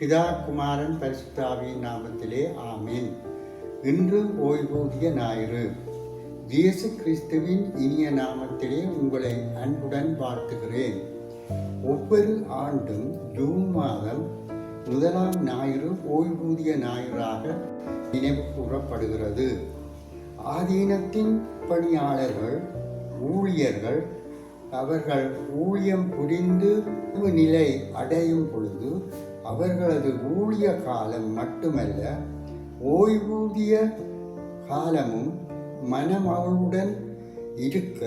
பிதா குமாரன் பரிசுத்தாவியின் நாமத்திலே ஆமீன். இன்று ஓய்வூதிய ஞாயிறு. இயேசு கிறிஸ்துவின் இனிய நாமத்திலே உங்களை அன்புடன் வாழ்த்துகிறேன். ஒவ்வொரு ஆண்டும் ஜூன் மாதம் 1ஆம் ஞாயிறு ஓய்வூதிய ஞாயிறாக நினைவு கூறப்படுகிறது. ஆதீனத்தின் பணியாளர்கள், ஊழியர்கள் அவர்கள் ஊழியம் புரிந்து நிலை அடையும் பொழுது அவர்களது ஊழிய காலம் மட்டுமல்ல, ஓய்வூதிய காலமும் மனமகளுடன் இருக்க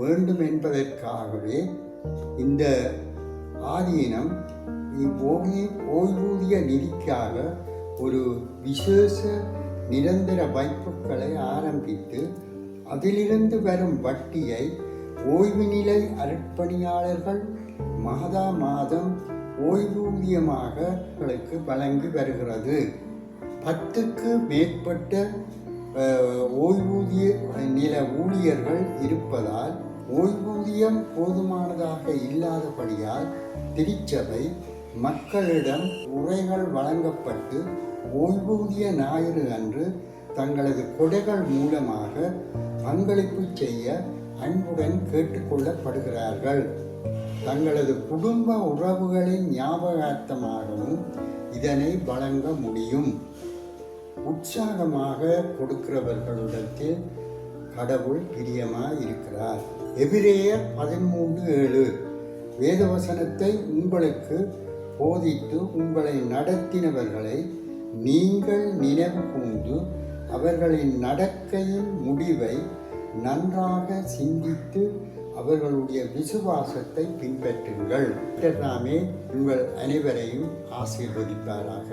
வேண்டும் என்பதற்காகவே இந்த ஆதீனம் ஓய்வூதிய நிதிக்காக ஒரு விசேஷ நிரந்தர வைப்புகளை ஆரம்பித்து அதிலிருந்து வரும் வட்டியை ஓய்வு நிலை அருட்பணியாளர்கள் மாதம் ஓய்வூதியமாக வழங்கி வருகிறது. 10க்கு மேற்பட்ட ஓய்வூதிய நில ஊழியர்கள் இருப்பதால் ஓய்வூதியம் போதுமானதாக இல்லாதபடியால் திருச்சபை மக்களிடம் உரைகள் வழங்கப்பட்டு ஓய்வூதிய ஞாயிறு அன்று தங்களது கொடைகள் மூலமாக பங்களிப்பு செய்ய அன்புடன் கேட்டுக்கொள்ளப்படுகிறார்கள். தங்களது குடும்ப உறவுகளின் ஞாபகார்த்தமாகவும் இதனை வழங்க முடியும். உற்சாகமாக கொடுக்கிறவர்களிடத்தில் கடவுள் பிரியமாய் இருக்கிறார். எபிரேயர் 13:7 வேதவசனத்தை உங்களுக்கு போதித்து உங்களை நடத்தினவர்களை நீங்கள் நினைவு கூர்ந்து அவர்களின் நடக்கையின் முடிவை நன்றாக சிந்தித்து அவர்களுடைய விசுவாசத்தை பின்பற்றுங்கள். நாமே உங்கள் அனைவரையும் ஆசீர்வதிப்பாராக.